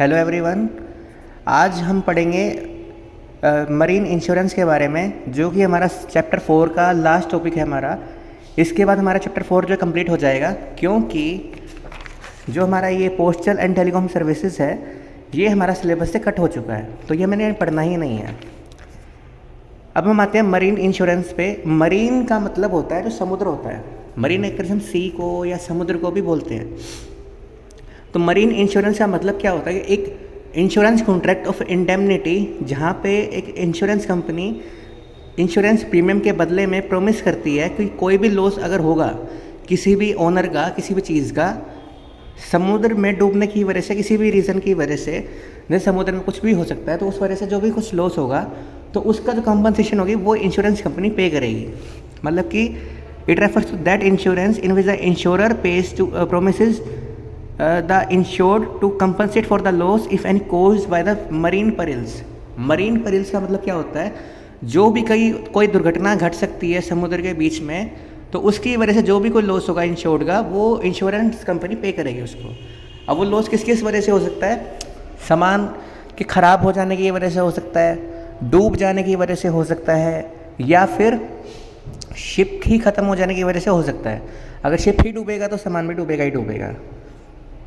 Hello everyone. आज हम पढ़ेंगे मरीन इंश्योरेंस के बारे में, जो कि हमारा चैप्टर 4 का लास्ट टॉपिक है हमारा। इसके बाद हमारा चैप्टर 4 जो कंप्लीट हो जाएगा, क्योंकि जो हमारा ये पोस्टल एंड टेलीकॉम सर्विसेज है ये हमारा सिलेबस से कट हो चुका है, तो ये मैंने पढ़ना ही नहीं है। अब हम आते हैं मरीन इंश्योरेंस पे। मरीन का मतलब होता है जो समुद्र होता है। मरीन एक तरह से हम सी को या समुद्र को भी बोलते हैं। तो मरीन इंश्योरेंस का मतलब क्या होता है कि एक इंश्योरेंस कॉन्ट्रैक्ट ऑफ इंडेमनिटी, जहाँ पे एक इंश्योरेंस कंपनी इंश्योरेंस प्रीमियम के बदले में प्रॉमिस करती है कि कोई भी लॉस अगर होगा किसी भी ओनर का, किसी भी चीज़ का, समुद्र में डूबने की वजह से, किसी भी रीज़न की वजह से, जैसे समुद्र में कुछ भी हो सकता है, तो उस वजह से जो भी कुछ लॉस होगा तो उसका जो कंपनसेशन होगी वो इंश्योरेंस कंपनी पे करेगी। मतलब कि it refers to that insurance in which the insurer pays to promises the insured to compensate for the loss if any caused by the marine perils. Marine perils का मतलब क्या होता है, जो भी कोई दुर्घटना घट सकती है समुद्र के बीच में, तो उसकी वजह से जो भी कोई लॉस होगा इंश्योर्ड का, वो इंश्योरेंस कंपनी पे करेगी उसको। अब वो लॉस किस किस वजह से हो सकता है? सामान के ख़राब हो जाने की वजह से हो सकता है, डूब जाने की वजह से हो सकता है, या फिर शिप ही ख़त्म हो जाने की वजह से हो सकता है। अगर शिप ही डूबेगा तो सामान भी डूबेगा ही डूबेगा।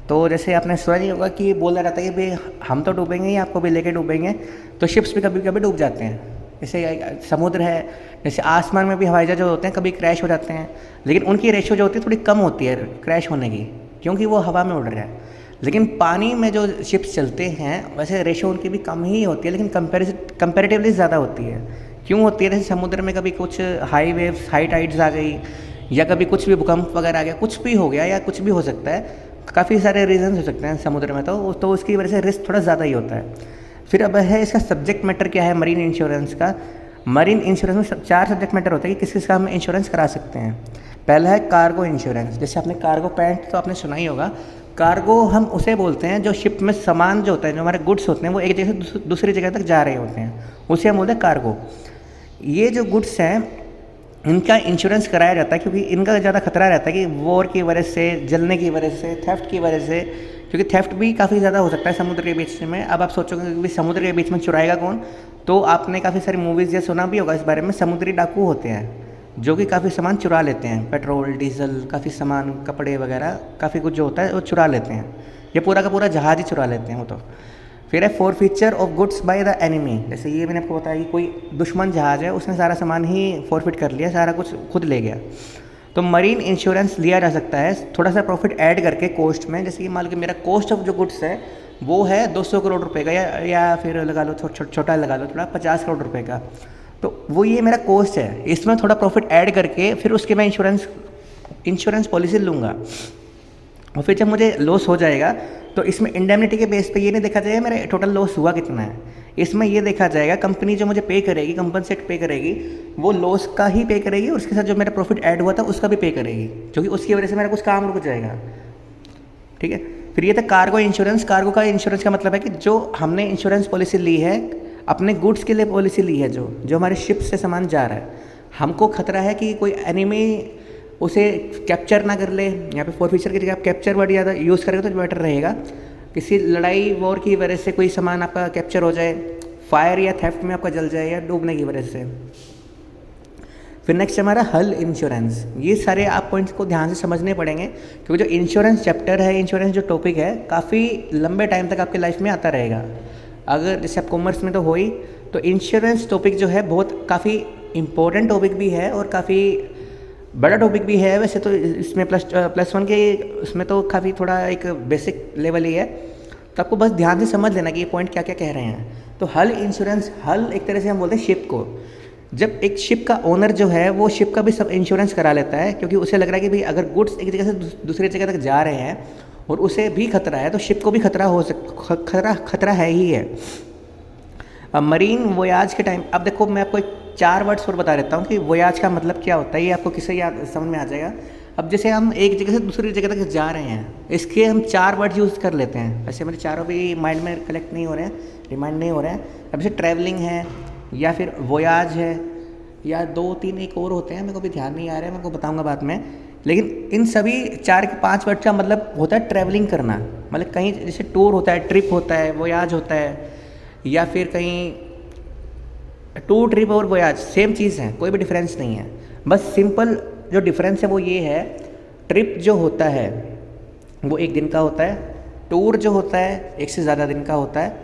तो जैसे आपने सुना नहीं होगा कि बोला रहता है कि भाई हम तो डूबेंगे ही, आपको भी लेके डूबेंगे। तो शिप्स भी कभी कभी डूब जाते हैं। जैसे समुद्र है, जैसे आसमान में भी हवाई जहाज जो होते हैं कभी क्रैश हो जाते हैं, लेकिन उनकी रेशियो जो होती है थोड़ी कम होती है क्रैश होने की, क्योंकि वो हवा में उड़ रहे हैं। लेकिन पानी में जो शिप्स चलते हैं वैसे रेशियो उनकी भी कम ही होती है, लेकिन कंपेरेटिवली ज़्यादा होती है। क्यों होती है? जैसे समुद्र में कभी कुछ हाई वेव्स, हाई टाइड्स आ गई, या कभी कुछ भी भूकंप वगैरह आ गया, कुछ भी हो गया, या कुछ भी हो सकता है, काफ़ी सारे रीजंस हो सकते हैं समुद्र में, तो उसकी वजह से रिस्क थोड़ा ज़्यादा ही होता है। फिर अब है इसका सब्जेक्ट मैटर क्या है मरीन इंश्योरेंस का। मरीन इंश्योरेंस में 4 सब्जेक्ट मैटर होते हैं कि किस किस का हम इंश्योरेंस करा सकते हैं। पहला है कार्गो इंश्योरेंस। जैसे आपने कार्गो पैंट तो आपने सुना ही होगा। कार्गो हम उसे बोलते हैं जो शिप में सामान जो होता है, जो हमारे गुड्स होते हैं, वो एक जगह से दूसरी जगह तक जा रहे होते हैं, उसे हम बोलते हैं कार्गो। ये जो गुड्स हैं इनका इंश्योरेंस कराया जाता है, क्योंकि इनका ज़्यादा खतरा रहता है कि वॉर की वजह से, जलने की वजह से, थेफ्ट की वजह से, क्योंकि थेफ्ट भी काफ़ी ज़्यादा हो सकता है समुद्र के बीच में। अब आप सोचोगे कि समुद्र के बीच में चुराएगा कौन, तो आपने काफ़ी सारी मूवीज़ या सुना भी होगा इस बारे में। समुद्री डाकू होते हैं जो कि काफ़ी सामान चुरा लेते हैं, पेट्रोल, डीजल, काफ़ी सामान, कपड़े वगैरह, काफ़ी कुछ जो होता है वो चुरा लेते हैं। ये पूरा का पूरा जहाज़ ही चुरा लेते हैं वो तो। फिर है forfeiture of goods by the enemy. जैसे ये मैंने आपको बताया कि कोई दुश्मन जहाज़ है, उसने सारा सामान ही फॉरफिट कर लिया, सारा कुछ खुद ले गया। तो मरीन इंश्योरेंस लिया जा सकता है थोड़ा सा प्रॉफिट ऐड करके कॉस्ट में। जैसे कि मान लो कि मेरा कॉस्ट ऑफ जो गुड्स है वो है 200 करोड़ रुपए का, या फिर लगा लो छोटा लगा लो थोड़ा 50 करोड़ रुपए का, तो वो ये मेरा कॉस्ट है। इसमें थोड़ा प्रॉफिट ऐड करके फिर उसके मैं इंश्योरेंस पॉलिसी लूँगा, और फिर जब मुझे लॉस हो जाएगा तो इसमें इंडेमनिटी के बेस पे ये नहीं देखा जाएगा मेरा टोटल लॉस हुआ कितना है। इसमें ये देखा जाएगा कंपनी जो मुझे पे करेगी, कंपनसेट पे करेगी, वो लॉस का ही पे करेगी, और उसके साथ जो मेरा प्रॉफिट ऐड हुआ था उसका भी पे करेगी, क्योंकि उसकी वजह से मेरा कुछ काम रुक जाएगा। ठीक है। फिर ये था कार्गो इंश्योरेंस। कार्गो का इंश्योरेंस का मतलब है कि जो हमने इंश्योरेंस पॉलिसी ली है, अपने गुड्स के लिए पॉलिसी ली है, जो हमारे शिप से सामान जा रहा है, हमको खतरा है कि कोई एनिमी उसे कैप्चर ना कर ले। यहाँ पे फॉरफीचर की जगह आप कैप्चर वर्ड ज़्यादा यूज़ करेंगे तो बेटर रहेगा। किसी लड़ाई वॉर की वजह से कोई सामान आपका कैप्चर हो जाए, फायर या थेफ्ट में आपका जल जाए, या डूबने की वजह से। फिर नेक्स्ट हमारा हल इंश्योरेंस। ये सारे आप पॉइंट्स को ध्यान से समझने पड़ेंगे, क्योंकि जो इंश्योरेंस चैप्टर है, इंश्योरेंस जो टॉपिक है, काफ़ी लंबे टाइम तक आपके लाइफ में आता रहेगा। अगर जैसे आप कॉमर्स में तो हो ही, तो इंश्योरेंस टॉपिक जो है बहुत काफ़ी इम्पोर्टेंट टॉपिक भी है और काफ़ी बड़ा टॉपिक भी है। वैसे तो इसमें +1 के उसमें तो काफ़ी थोड़ा एक बेसिक लेवल ही है, तो आपको बस ध्यान से समझ लेना कि ये पॉइंट क्या क्या कह रहे हैं। तो हल इंश्योरेंस, हल एक तरह से हम बोलते हैं शिप को। जब एक शिप का ओनर जो है वो शिप का भी सब इंश्योरेंस करा लेता है, क्योंकि उसे लग रहा है कि भाई अगर गुड्स एक जगह से दूसरी जगह तक जा रहे हैं और उसे भी खतरा है, तो शिप को भी खतरा है ही है। अब मरीन वोयाज के टाइम, अब देखो मैं आपको 4 वर्ड्स और बता देता हूँ कि वोयाज का मतलब क्या होता है, ये आपको किससे याद समझ में आ जाएगा। अब जैसे हम एक जगह से दूसरी जगह तक जा रहे हैं, इसके हम 4 वर्ड यूज़ कर लेते हैं। वैसे मेरे चारों भी माइंड में कलेक्ट नहीं हो रहे हैं, रिमाइंड नहीं हो रहे हैं। अब जैसे ट्रैवलिंग है, या फिर वोयाज है, या 2-3 एक और होते हैं, मेरे को भी ध्यान नहीं आ रहा है, मैं आपको बताऊँगा बाद में। लेकिन इन सभी 4 के 5 वर्ड का मतलब होता है ट्रैवलिंग करना, मतलब कहीं जैसे टूर होता है, ट्रिप होता है, वोयाज होता है, या फिर कहीं टूर, ट्रिप और वोयाज सेम चीज़ है, कोई भी डिफरेंस नहीं है। बस सिंपल जो डिफरेंस है वो ये है, ट्रिप जो होता है वो 1 दिन का होता है, टूर जो होता है 1 से ज़्यादा दिन का होता है,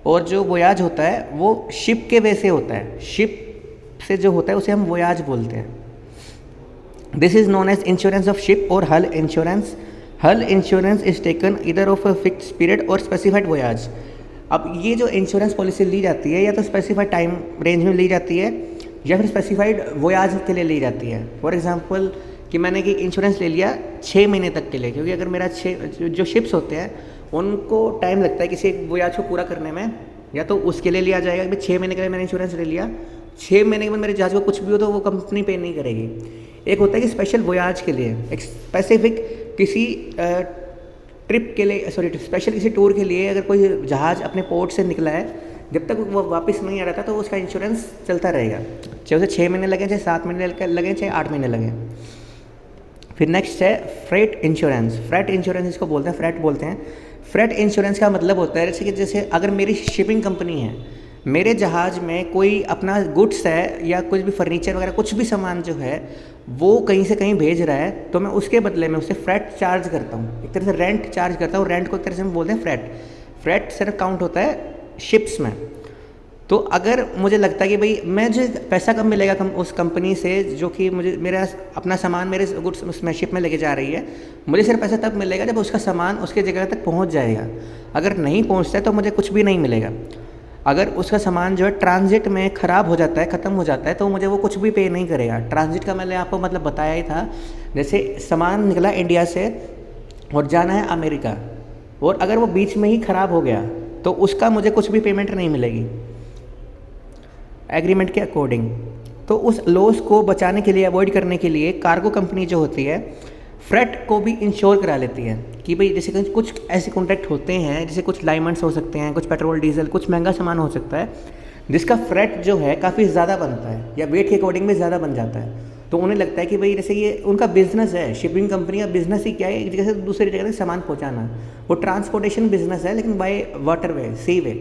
और जो वोयाज होता है वो शिप के वे से होता है, शिप से जो होता है उसे हम वोयाज बोलते हैं। This is known as insurance of ship और hull insurance. Hull insurance is taken either of a fix period और स्पेसिफाइड वोयाज। अब ये जो इंश्योरेंस पॉलिसी ली जाती है या तो स्पेसिफाइड टाइम रेंज में ली जाती है या फिर स्पेसिफाइड वोयाज के लिए ली जाती है। फॉर एग्जांपल कि मैंने कि इंश्योरेंस ले लिया 6 महीने तक के लिए, क्योंकि अगर मेरा 6 जो शिप्स होते हैं उनको टाइम लगता है किसी एक वोयाज को पूरा करने में, या तो उसके लिए लिया जाएगा कि 6 महीने के लिए मैंने इंश्योरेंस ले लिया, 6 महीने के बाद मेरे जहाज को कुछ भी हो तो वो कंपनी पे नहीं करेगी। एक होता है कि स्पेशल वोयाज के लिए, एक स्पेसिफिक किसी ट्रिप के लिए, सॉरी स्पेशल किसी टूर के लिए अगर कोई जहाज़ अपने पोर्ट से निकला है, जब तक वो वापस नहीं आ रहा था तो उसका इंश्योरेंस चलता रहेगा, चाहे उसे 6 महीने लगे, चाहे 7 महीने लगे, चाहे 8 महीने लगे। फिर नेक्स्ट है फ्रेट इंश्योरेंस। फ्रेट इंश्योरेंस इसको बोलते हैं, फ्रेट बोलते हैं। फ्रेट इंश्योरेंस का मतलब होता है जैसे अगर मेरी शिपिंग कंपनी है, मेरे जहाज़ में कोई अपना गुड्स है या कुछ भी फर्नीचर वगैरह कुछ भी सामान जो है वो कहीं से कहीं भेज रहा है, तो मैं उसके बदले में उससे फ्रेट चार्ज करता हूँ, एक तरह से रेंट चार्ज करता हूँ। रेंट को एक तरह से हम बोलते हैं फ्रेट। फ्रेट सिर्फ काउंट होता है शिप्स में। तो अगर मुझे लगता है कि भाई मुझे पैसा कब मिलेगा उस कंपनी से जो कि मुझे मेरा अपना सामान मेरे गुड्स उसमें शिप में लेके जा रही है, मुझे सिर्फ पैसा तब मिलेगा जब उसका सामान उसके जगह तक पहुंच जाएगा। अगर नहीं पहुंचता है तो मुझे कुछ भी नहीं मिलेगा। अगर उसका सामान जो है ट्रांजिट में ख़राब हो जाता है, ख़त्म हो जाता है, तो मुझे वो कुछ भी पे नहीं करेगा। ट्रांजिट का मैंने आपको मतलब बताया ही था, जैसे सामान निकला इंडिया से और जाना है अमेरिका, और अगर वो बीच में ही ख़राब हो गया तो उसका मुझे कुछ भी पेमेंट नहीं मिलेगी एग्रीमेंट के अकॉर्डिंग। तो उस लॉस को बचाने के लिए, अवॉइड करने के लिए कार्गो कंपनी जो होती है फ्रेट को भी इंश्योर करा लेती है कि भाई जैसे कुछ ऐसे कॉन्ट्रैक्ट होते हैं, जैसे कुछ डायमंड्स हो सकते हैं, कुछ पेट्रोल डीजल, कुछ महंगा सामान हो सकता है जिसका फ्रेट जो है काफ़ी ज़्यादा बनता है या वेट के अकॉर्डिंग में ज़्यादा बन जाता है। तो उन्हें लगता है कि भाई जैसे ये उनका बिजनेस है, शिपिंग कंपनी का बिजनेस ही क्या है, एक जगह से दूसरी जगह तक सामान पहुँचाना। वो ट्रांसपोर्टेशन बिजनेस है लेकिन बाय वाटर वे, सी वे।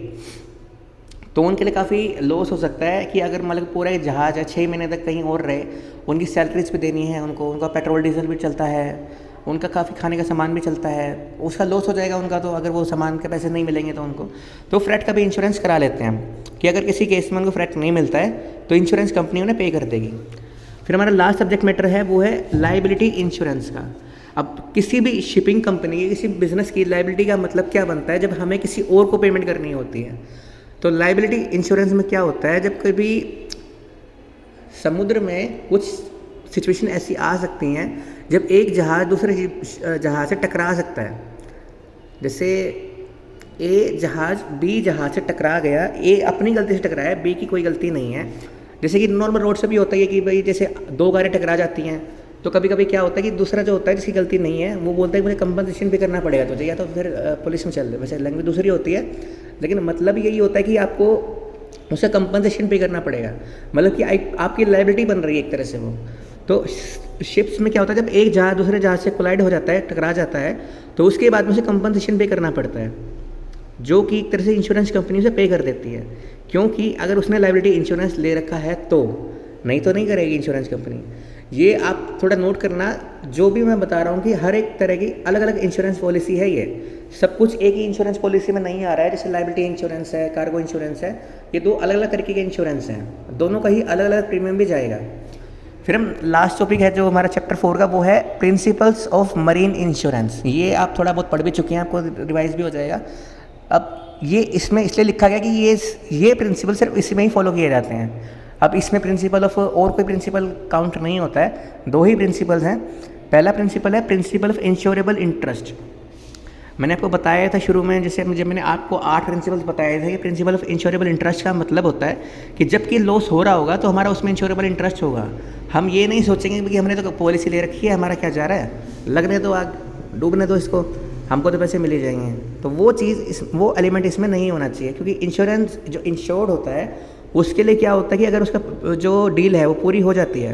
तो उनके लिए काफ़ी लॉस हो सकता है कि अगर मतलब पूरा एक जहाज़ है 6 महीने तक कहीं और रहे, उनकी सैलरीज भी देनी है उनको, उनका पेट्रोल डीजल भी चलता है, उनका काफ़ी खाने का सामान भी चलता है, उसका लॉस हो जाएगा उनका। तो अगर वो सामान के पैसे नहीं मिलेंगे तो उनको, तो फ्रेट का भी इंश्योरेंस करा लेते हैं कि अगर किसी केस में उनको फ्रेट नहीं मिलता है तो इंश्योरेंस कंपनी उन्हें पे कर देगी। फिर हमारा लास्ट सब्जेक्ट मैटर है वो है लाइबिलिटी इंश्योरेंस का। अब किसी भी शिपिंग कंपनी की, किसी बिजनेस की लाइबिलिटी का मतलब क्या बनता है, जब हमें किसी और को पेमेंट करनी होती है। तो लाइबिलिटी इंश्योरेंस में क्या होता है, जब कभी समुद्र में कुछ सिचुएशन ऐसी आ सकती हैं जब एक जहाज़ दूसरे जहाज़ से टकरा सकता है। जैसे ए जहाज़ बी जहाज़ से टकरा गया, ए अपनी गलती से टकराया, बी की कोई गलती नहीं है। जैसे कि नॉर्मल रोड से भी होता है कि भाई जैसे 2 गाड़ियाँ टकरा जाती हैं तो कभी कभी क्या होता है कि दूसरा जो होता है जिसकी गलती नहीं है वो बोलता है कि मुझे कंपनसेशन भी करना पड़ेगा तुझे, या तो फिर पुलिस में चल रहे। वैसे लैंग्वेज दूसरी होती है लेकिन मतलब यही होता है कि आपको उसे कंपनसेशन पे करना पड़ेगा, मतलब कि आपकी लाइबिलिटी बन रही है एक तरह से वो। तो शिप्स में क्या होता है, जब एक जहाज़ दूसरे जहाज़ से कोलाइड हो जाता है, टकरा जाता है, तो उसके बाद में उसे कंपनसेशन पे करना पड़ता है, जो कि एक तरह से इंश्योरेंस कंपनी उसे पे कर देती है। क्योंकि अगर उसने लाइबिलिटी इंश्योरेंस ले रखा है तो, नहीं तो नहीं करेगी इंश्योरेंस कंपनी। ये आप थोड़ा नोट करना, जो भी मैं बता रहा हूँ कि हर एक तरह की अलग अलग इंश्योरेंस पॉलिसी है। ये सब कुछ एक ही इंश्योरेंस पॉलिसी में नहीं आ रहा है। जैसे लाइबिलिटी इंश्योरेंस है, कार्गो इंश्योरेंस है, ये 2 अलग अलग तरीके के इंश्योरेंस हैं, दोनों का ही अलग अलग प्रीमियम भी जाएगा। फिर हम लास्ट टॉपिक है जो हमारा चैप्टर 4 का, वो है प्रिंसिपल्स ऑफ मरीन इंश्योरेंस। ये आप थोड़ा बहुत पढ़ भी चुके हैं, आपको रिवाइज भी हो जाएगा। अब ये इसमें इसलिए लिखा गया कि ये प्रिंसिपल सिर्फ इसी में ही फॉलो किए जाते हैं। अब इसमें प्रिंसिपल ऑफ और कोई प्रिंसिपल काउंट नहीं होता है, 2 ही प्रिंसिपल्स हैं। पहला प्रिंसिपल है प्रिंसिपल ऑफ इंश्योरेबल इंटरेस्ट। मैंने आपको बताया था शुरू में, जैसे जब मैंने आपको 8 प्रिंसिपल्स बताए थे कि प्रिंसिपल ऑफ इंश्योरेबल इंटरेस्ट का मतलब होता है कि जब कि लॉस हो रहा होगा तो हमारा उसमें इंश्योरेबल इंटरेस्ट होगा। हम ये नहीं सोचेंगे कि हमने तो पॉलिसी ले रखी है, हमारा क्या जा रहा है, लगने दो आग, डूबने दो इसको, हमको तो पैसे मिल ही जाएंगे। तो वो चीज़ वो एलिमेंट इसमें नहीं होना चाहिए, क्योंकि इंश्योरेंस जो इंश्योर्ड होता है उसके लिए क्या होता है कि अगर उसका जो डील है वो पूरी हो जाती है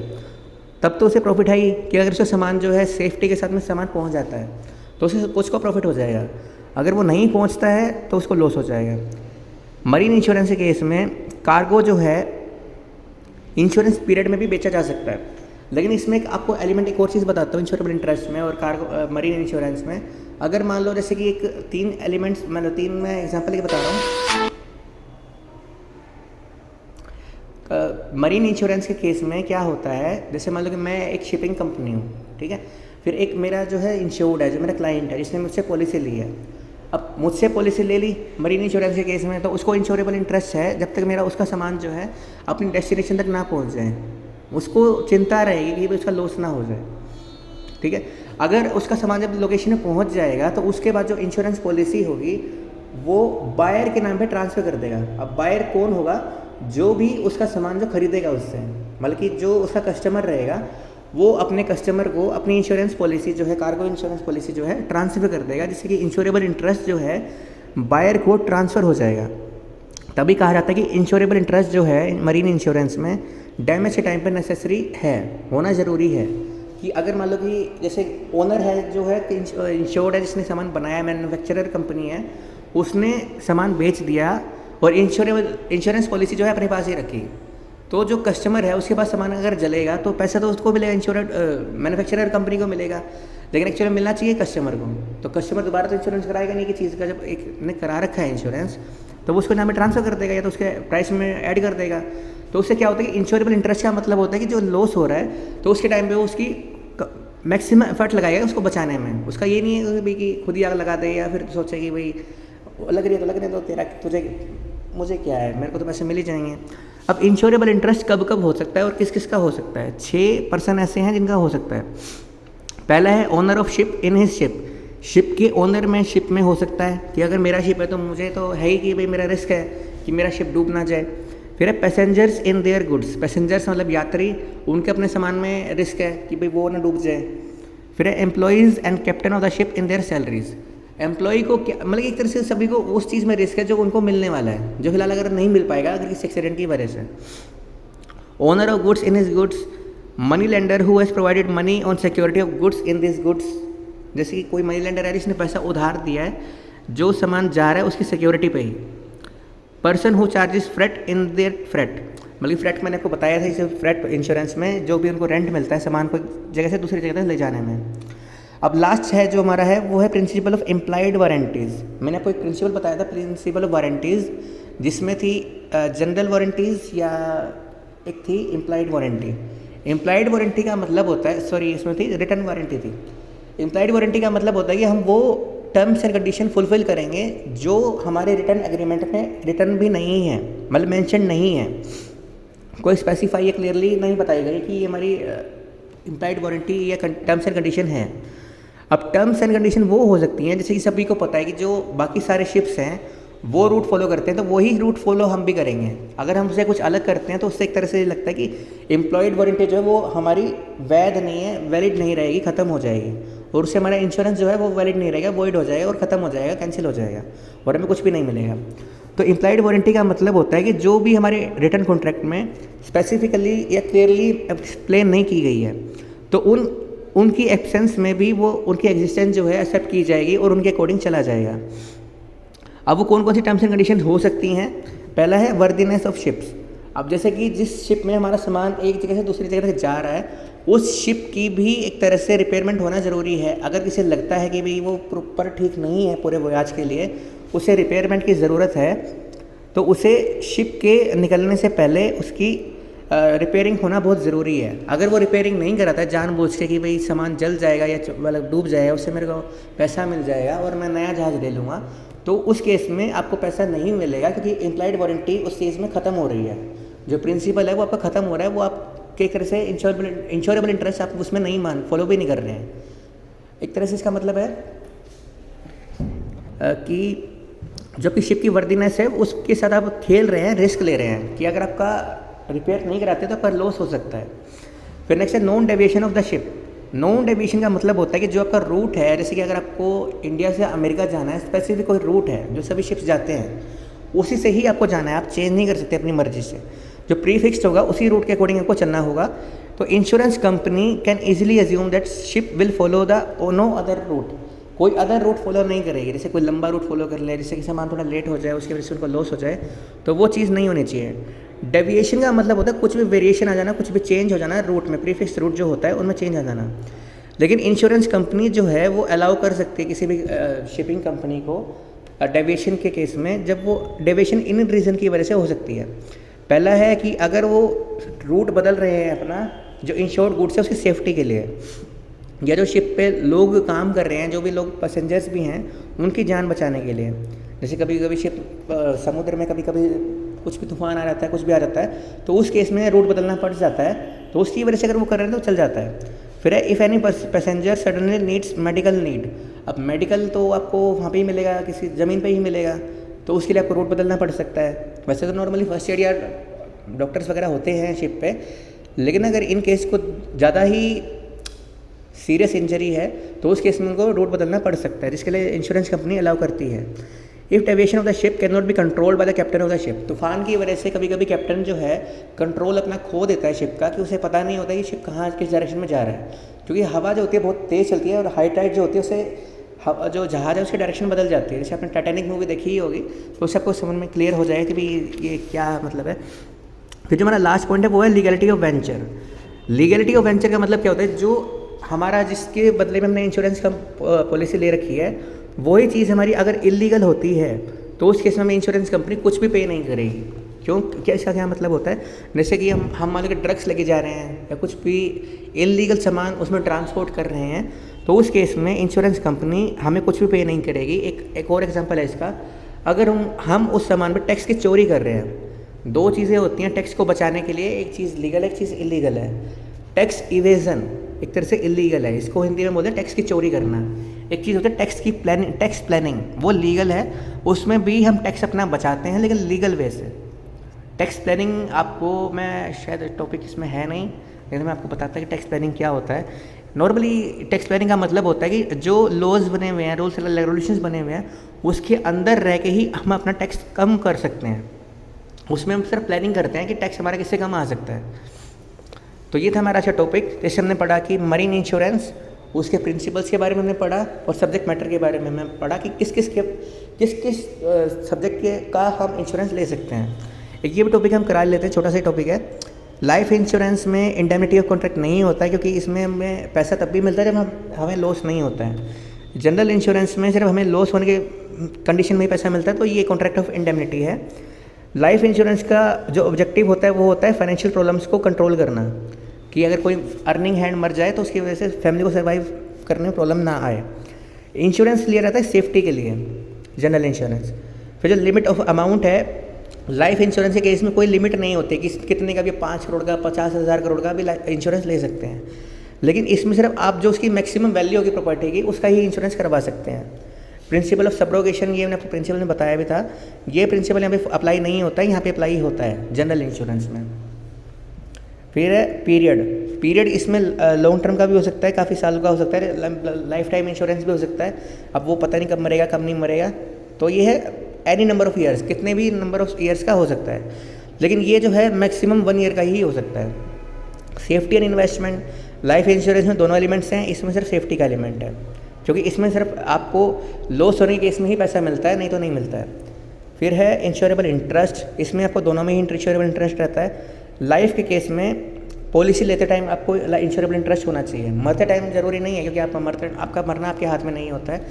तब तो उसे प्रॉफिट है ही कि अगर उसका सामान जो है सेफ्टी के साथ में सामान पहुंच जाता है तो उसको प्रॉफिट हो जाएगा। अगर वो नहीं पहुंचता है तो उसको लॉस हो जाएगा। मरीन इंश्योरेंस के केस में कार्गो जो है इंश्योरेंस पीरियड में भी बेचा जा सकता है, लेकिन इसमें एक आपको एलिमेंट एक और चीज़ बताता हूँ इंश्योरेबल इंटरेस्ट में और कार्गो मरीन इंश्योरेंस में। अगर मान लो जैसे कि एक 3 एलिमेंट्स मान लो 3 मैं एग्जांपल के बता रहा हूँ। मरीन इंश्योरेंस के केस में क्या होता है, जैसे मान लो कि मैं एक शिपिंग कंपनी हूँ, ठीक है, फिर एक मेरा जो है इंश्योर्ड है, जो मेरा क्लाइंट है जिसने मुझसे पॉलिसी ली है। अब मुझसे पॉलिसी ले ली मरीन इंश्योरेंस के केस में, तो उसको इंश्योरेबल इंटरेस्ट है जब तक मेरा उसका सामान जो है अपनी डेस्टिनेशन तक ना पहुँच जाए, उसको चिंता रहेगी कि भाई उसका लॉस ना हो जाए, ठीक है। अगर उसका सामान जब लोकेशन में पहुंच जाएगा तो उसके बाद जो इंश्योरेंस पॉलिसी होगी वो बायर के नाम पे ट्रांसफ़र कर देगा। अब बायर कौन होगा, जो भी उसका सामान जो खरीदेगा उससे, मतलब कि जो उसका कस्टमर रहेगा वो अपने कस्टमर को अपनी इंश्योरेंस पॉलिसी जो है कार्गो इंश्योरेंस पॉलिसी जो है ट्रांसफ़र कर देगा, जिससे कि इंश्योरेबल इंटरेस्ट जो है बायर को ट्रांसफ़र हो जाएगा। तभी कहा जाता है कि इंश्योरेबल इंटरेस्ट जो है मरीन इंश्योरेंस में डैमेज के टाइम पे नेसेसरी है, होना ज़रूरी है। कि अगर मान लो कि जैसे ओनर है जो है इंश्योर्ड है, जिसने सामान बनाया, मैन्युफैक्चरर कंपनी है, उसने सामान बेच दिया और इंश्योरेंस पॉलिसी जो है अपने पास ही रखी, तो जो कस्टमर है उसके पास सामान अगर जलेगा तो पैसा तो उसको मिलेगा, मैन्युफैक्चरर कंपनी को मिलेगा, लेकिन एक्चुअली मिलना चाहिए कस्टमर को। तो कस्टमर दोबारा तो इंश्योरेंस कराएगा नहीं कि चीज़ का, जब एक ने करा रखा है इंश्योरेंस तो वो उसके नाम में ट्रांसफ़र कर देगा या तो उसके प्राइस में ऐड कर देगा। तो उससे क्या होता है कि इंश्योरेबल इंटरेस्ट का मतलब होता है कि जो लॉस हो रहा है तो उसके टाइम पे वो उसकी मैक्सिमम एफर्ट लगाएगा उसको बचाने में। उसका ये नहीं है भाई कि खुद ही आग लगा दे या फिर सोचे कि भाई लग रही है तो लगने तो तेरा तुझे मुझे क्या है, मेरे को तो पैसे मिल ही जाएंगे। अब इंश्योरेबल इंटरेस्ट कब कब हो सकता है और किस किस का हो सकता है? 6 पर्सन ऐसे हैं जिनका हो सकता है। पहला है owner of ship in his ship, ship के ओनर में शिप में हो सकता है कि अगर मेरा शिप है तो मुझे तो है ही कि भाई मेरा रिस्क है कि मेरा शिप डूब ना जाए। फिर है passengers in their goods, passengers मतलब यात्री, उनके अपने सामान में रिस्क है कि भाई वो ना डूब जाए। फिर है employees and captain of the ship in their salaries, employee को क्या मतलब एक तरह से सभी को उस चीज़ में रिस्क है जो उनको मिलने वाला है, जो फिलहाल अगर नहीं मिल पाएगा अगर किसी एक्सीडेंट की वजह से। Owner of goods in his goods, money lender who has provided money on security of goods in this goods, जैसे कि कोई मनी लेंडर है जिसने पैसा उधार दिया है जो सामान जा रहा है उसकी सिक्योरिटी पे ही। Person who charges freight in their freight, मतलब फ्रेट मैंने आपको बताया था इसे फ्रेट इंश्योरेंस में जो भी उनको रेंट मिलता है सामान को एक जगह से दूसरी जगह तक ले जाने में। अब लास्ट है जो हमारा है वो है प्रिंसिपल ऑफ इम्प्लाइड वारंटीज़। मैंने आपको एक प्रिंसिपल बताया था प्रिंसिपल ऑफ वारंटीज़, जिसमें थी जनरल वारंटीज़ या एक थी इम्प्लाइड वारंटी। इम्प्लाइड वारंटी का मतलब होता है, सॉरी इसमें थी रिटर्न वारंटी थी। इम्प्लाइड वारंटी का मतलब होता है कि हम वो टर्म्स एंड कंडीशन फुलफिल करेंगे जो हमारे रिटर्न एग्रीमेंट में रिटर्न भी नहीं है, मतलब मेंशन नहीं है, कोई स्पेसिफाई या क्लियरली नहीं बताई गई कि ये हमारी इम्प्लाइड वारंटी या टर्म्स एंड कंडीशन है। अब टर्म्स एंड कंडीशन वो हो सकती हैं जैसे कि सभी को पता है कि जो बाकी सारे शिप्स हैं वो रूट फॉलो करते हैं तो वही रूट फॉलो हम भी करेंगे। अगर हम उससे कुछ अलग करते हैं तो उससे एक तरह से लगता है कि एम्प्लॉयड वारंटी जो है वो हमारी वैध नहीं है, वैलिड नहीं रहेगी, ख़त्म हो जाएगी, और उससे हमारा इंश्योरेंस जो है वो वैलिड नहीं रहेगा, वॉइड हो जाएगा और ख़त्म हो जाएगा, कैंसिल हो जाएगा और हमें कुछ भी नहीं मिलेगा। तो इम्प्लाइड वारंटी का मतलब होता है कि जो भी हमारे रिटर्न कॉन्ट्रैक्ट में स्पेसिफिकली या क्लियरली एक्सप्लेन नहीं की गई है तो उनकी एब्सेंस में भी वो उनकी एग्जिस्टेंस जो है एक्सेप्ट की जाएगी और उनके अकॉर्डिंग चला जाएगा। अब वो कौन कौन सी टर्म्स एंड कंडीशन हो सकती हैं? पहला है वर्दीनेस ऑफ शिप्स। अब जैसे कि जिस शिप में हमारा सामान एक जगह से दूसरी जगह तक जा रहा है उस शिप की भी एक तरह से रिपेयरमेंट होना ज़रूरी है। अगर किसी लगता है कि भाई वो प्रॉपर ठीक नहीं है पूरे वोयाज के लिए, उसे रिपेयरमेंट की ज़रूरत है, तो उसे शिप के निकलने से पहले उसकी रिपेयरिंग होना बहुत ज़रूरी है। अगर वो रिपेयरिंग नहीं कराता है जानबूझ के कि भाई सामान जल जाएगा या मतलब डूब जाएगा, उससे मेरे को पैसा मिल जाएगा और मैं नया जहाज़ ले लूँगा, तो उस केस में आपको पैसा नहीं मिलेगा क्योंकि इम्प्लाइड वारंटी उस चीज़ में ख़त्म हो रही है। जो प्रिंसिपल है वो आपका ख़त्म हो रहा है, वो आप एक तरह से इंश्योरेबल इंटरेस्ट आप उसमें नहीं फॉलो भी नहीं कर रहे हैं। एक तरह से इसका मतलब है कि जो कि शिप की वर्दीनेस है उसके साथ आप खेल रहे हैं, रिस्क ले रहे हैं कि अगर आपका रिपेयर नहीं कराते तो पर लॉस हो सकता है। फिर नेक्स्ट है non deviation of the ship. Non deviation का मतलब होता है कि जो आपका रूट है, जैसे कि अगर आपको इंडिया से अमेरिका जाना है, स्पेसिफिक कोई रूट है जो सभी शिप्स जाते हैं उसी से ही आपको जाना है, आप चेंज नहीं कर सकते अपनी मर्जी से। जो प्री फिक्स्ड होगा उसी रूट के अकॉर्डिंग आपको चलना होगा। तो insurance company can easily assume that ship will follow the no other route, कोई अदर रूट फॉलो नहीं करेगी। जैसे कोई लंबा रूट फॉलो कर ले, जैसे कि सामान थोड़ा लेट हो जाए, उसकी वजह से उनको लॉस हो जाए, तो वो चीज़ नहीं होनी चाहिए। डेविएशन का मतलब होता है कुछ भी वेरिएशन आ जाना, कुछ भी चेंज हो जाना रूट में, प्रीफिक्स रूट जो होता है उनमें चेंज आ जाना। लेकिन इंश्योरेंस कंपनी जो है वो अलाउ कर सकती है किसी भी शिपिंग कंपनी को डेविएशन के केस में, जब वो डेविएशन इन रीज़न की वजह से हो सकती है। पहला है कि अगर वो रूट बदल रहे हैं अपना, जो इंश्योर्ड गुड्स है उसकी सेफ्टी के लिए, या जो शिप पे लोग काम कर रहे हैं, जो भी लोग पैसेंजर्स भी हैं, उनकी जान बचाने के लिए। जैसे कभी कभी शिप समुद्र में कभी कभी कुछ भी तूफान आ जाता है, कुछ भी आ जाता है, तो उस केस में रूट बदलना पड़ जाता है, तो उसकी वजह से अगर वो कर रहे हैं तो चल जाता है। फिर है if any passenger suddenly needs medical need, अब मेडिकल तो आपको वहाँ पे ही मिलेगा, किसी ज़मीन पे ही मिलेगा, तो उसके लिए आपको रूट बदलना पड़ सकता है। वैसे तो नॉर्मली फर्स्ट एड या डॉक्टर्स वगैरह होते हैं शिप पे, लेकिन अगर इन केस को ज़्यादा ही सीरियस इंजरी है तो उस केस में उनको रूट बदलना पड़ सकता है, जिसके लिए इंश्योरेंस कंपनी अलाउ करती है। If deviation of the ship can not be controlled by the captain of the ship, तूफान की वजह से कभी कभी कैप्टन जो है कंट्रोल अपना खो देता है शिप का, कि उसे पता नहीं होता कि शिप कहाँ किस डायरेक्शन में जा रहा है, क्योंकि हवा जो होती है बहुत तेज़ चलती है और हाई टाइड जो होती है उससे जो जहाज़ है उसकी डायरेक्शन बदल जाती है। जैसे आपने टाइटैनिक मूवी देखी ही होगी, तो उससे आपको समझ में क्लियर हो जाए कि भाई ये क्या मतलब है। फिर जो हमारा लास्ट पॉइंट है वो है legality of venture. Legality of venture का मतलब क्या होता है, जो हमारा जिसके बदले में हमने इंश्योरेंस का पॉलिसी ले रखी है, वही चीज़ हमारी अगर इलीगल होती है तो उस केस में हमें इंश्योरेंस कंपनी कुछ भी पे नहीं करेगी। क्यों, क्या इसका क्या मतलब होता है, जैसे कि हम मान लो कि ड्रग्स लेके जा रहे हैं या कुछ भी इलीगल सामान उसमें ट्रांसपोर्ट कर रहे हैं, तो उस केस में इंश्योरेंस कंपनी हमें कुछ भी पे नहीं करेगी। एक और एग्जांपल है इसका, अगर हम उस सामान पर टैक्स की चोरी कर रहे हैं, दो चीज़ें होती हैं टैक्स को बचाने के लिए, एक चीज़ लीगल है, एक चीज़ इलीगल है। टैक्स इवेजन एक तरह से इलीगल है, इसको हिंदी में बोलते हैं टैक्स की चोरी करना। एक चीज़ होता है टैक्स प्लानिंग, वो लीगल है, उसमें भी हम टैक्स अपना बचाते हैं लेकिन लीगल वे से। टैक्स प्लानिंग आपको, मैं शायद टॉपिक इसमें है नहीं, लेकिन मैं आपको बताता कि टैक्स प्लानिंग क्या होता है। नॉर्मली टैक्स प्लानिंग का मतलब होता है कि जो लॉज बने हुए हैं, रूल्स एंड रेगुलेशंस बने हुए हैं, उसके अंदर रह के ही हम अपना टैक्स कम कर सकते हैं। उसमें हम सिर्फ प्लानिंग करते हैं कि टैक्स हमारा किससे कम आ सकता है। तो ये था हमारा अच्छा टॉपिक। जैसे हमने पढ़ा कि मरीन इंश्योरेंस, उसके प्रिंसिपल्स के बारे में हमने पढ़ा और सब्जेक्ट मैटर के बारे में हमने पढ़ा कि किस किस सब्जेक्ट के का हम इंश्योरेंस ले सकते हैं। एक ये भी टॉपिक हम करा लेते हैं, छोटा सा टॉपिक है। लाइफ इंश्योरेंस में इंडेमनिटी ऑफ कॉन्ट्रैक्ट नहीं होता है, क्योंकि इसमें हमें पैसा तब भी मिलता है जब हमें लॉस नहीं होता है। जनरल इंश्योरेंस में सिर्फ हमें लॉस होने के कंडीशन में ही पैसा मिलता है, तो ये कॉन्ट्रैक्ट ऑफ इंडेमनिटी है। लाइफ इंश्योरेंस का जो ऑब्जेक्टिव होता है वो होता है फाइनेंशियल प्रॉब्लम्स को कंट्रोल करना, कि अगर कोई अर्निंग हैंड मर जाए तो उसकी वजह से फैमिली को सर्वाइव करने में प्रॉब्लम ना आए। इंश्योरेंस लिया जाता है सेफ्टी के लिए, जनरल इंश्योरेंस। फिर जो लिमिट ऑफ अमाउंट है, लाइफ इंश्योरेंस के केस में कोई लिमिट नहीं होती कि कितने का भी 5 करोड़ का 50,000 करोड़ का भी इंश्योरेंस ले सकते हैं, लेकिन इसमें सिर्फ आप जो उसकी मैक्सिमम वैल्यू होगी प्रॉपर्टी की उसका ही इंश्योरेंस करवा सकते हैं। प्रिंसिपल ऑफ सबरोगेशन, ये मैंने आपको प्रिंसिपल में बताया भी था, ये प्रिंसिपल यहाँ पे अप्लाई नहीं होता है, यहाँ पे अप्लाई होता है जनरल इंश्योरेंस में। फिर है पीरियड इसमें लॉन्ग टर्म का भी हो सकता है, काफ़ी सालों का हो सकता है, लाइफ टाइम इंश्योरेंस भी हो सकता है। अब वो पता नहीं कब मरेगा कब नहीं मरेगा, तो ये है एनी नंबर ऑफ़ ईयर्स, कितने भी नंबर ऑफ़ ईयर्स का हो सकता है, लेकिन ये जो है मैक्सिमम 1 ईयर का ही हो सकता है। Safety and investment, life insurance में दोनों एलिमेंट्स हैं, इसमें सिर्फ सेफ्टी का एलिमेंट है, क्योंकि इसमें सिर्फ आपको लॉस होने के केस में ही पैसा मिलता है, नहीं तो नहीं मिलता है। फिर है इंश्योरेबल इंटरेस्ट, इसमें आपको दोनों में ही इंश्योरेबल इंटरेस्ट रहता है। लाइफ के केस में पॉलिसी लेते टाइम आपको इंश्योरेबल इंटरेस्ट होना चाहिए, मरते टाइम ज़रूरी नहीं है, क्योंकि आपका मरना आपके हाथ में नहीं होता है।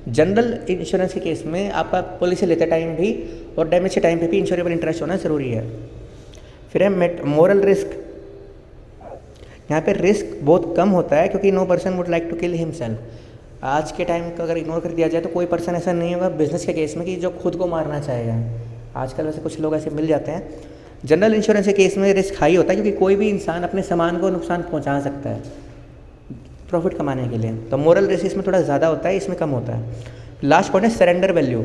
जनरल इंश्योरेंस के केस में आपका पॉलिसी लेते टाइम भी और डैमेज के टाइम पे भी इंश्योरेबल इंटरेस्ट होना ज़रूरी है। फिर है मोरल रिस्क, यहाँ पे रिस्क बहुत कम होता है, क्योंकि no person would like to kill himself. आज के टाइम का अगर इग्नोर कर दिया जाए तो कोई पर्सन ऐसा नहीं होगा बिजनेस के केस में कि जो खुद को मारना चाहेगा। आजकल वैसे कुछ लोग ऐसे मिल जाते हैं। जनरल इंश्योरेंस के केस में रिस्क हाई होता है, क्योंकि कोई भी इंसान अपने सामान को नुकसान पहुंचा सकता है प्रॉफिट कमाने के लिए, तो मोरल रिस्क इसमें थोड़ा ज़्यादा होता है, इसमें कम होता है। लास्ट पॉइंट है सरेंडर वैल्यू।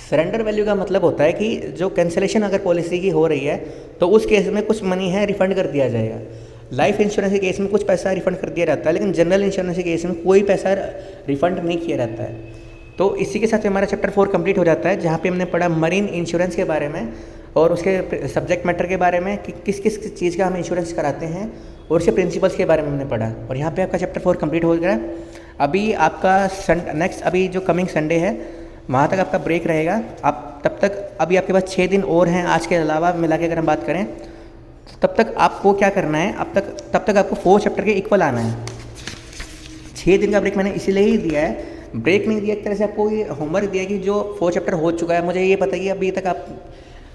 सरेंडर वैल्यू का मतलब होता है कि जो कैंसिलेशन अगर पॉलिसी की हो रही है तो उस केस में कुछ मनी है रिफंड कर दिया जाएगा। लाइफ इंश्योरेंस के केस में कुछ पैसा रिफंड कर दिया जाता है, लेकिन जनरल इंश्योरेंस के केस में कोई पैसा रिफंड नहीं किया जाता है। तो इसी के साथ हमारा चैप्टर 4 कंप्लीट हो जाता है, जहाँ पे हमने पढ़ा मरीन इंश्योरेंस के बारे में और उसके सब्जेक्ट मैटर के बारे में कि किस किस चीज़ का हम इंश्योरेंस कराते हैं और उसके प्रिंसिपल्स के बारे में हमने पढ़ा, और यहाँ पे आपका चैप्टर 4 कंप्लीट हो गया। अभी आपका नेक्स्ट अभी जो कमिंग संडे है वहाँ तक आपका ब्रेक रहेगा। आप तब तक अभी आपके पास 6 दिन और हैं आज के अलावा मिला के अगर हम बात करें, तो तब तक आपको क्या करना है, तब तक आपको 4 चैप्टर के इक्वल आना है। 6 दिन का ब्रेक मैंने इसीलिए ही दिया है, ब्रेक नहीं दिया एक तरह से आपको ये होमवर्क दिया कि जो 4 चैप्टर हो चुका है, मुझे ये पता है कि अभी तक आप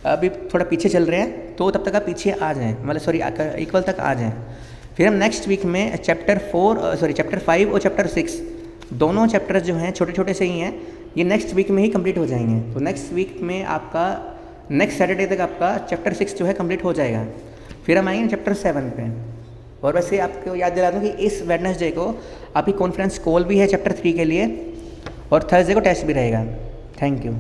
अभी थोड़ा पीछे चल रहे हैं, तो तब तक आप पीछे आ जाएँ, मतलब सॉरी इक्वल तक आ जाएँ। फिर हम नेक्स्ट वीक में चैप्टर 5 और चैप्टर 6 दोनों चैप्टर्स जो हैं छोटे छोटे से ही हैं, ये नेक्स्ट वीक में ही कंप्लीट हो जाएंगे। तो नेक्स्ट वीक में आपका नेक्स्ट सैटरडे तक आपका चैप्टर 6 जो है कंप्लीट हो जाएगा। फिर हम आएंगे चैप्टर 7 पे। और वैसे आपको याद दिला दूँ कि इस वेडनेसडे को आपकी कॉन्फ्रेंस कॉल भी है चैप्टर 3 के लिए, और थर्सडे को टेस्ट भी रहेगा। Thank you.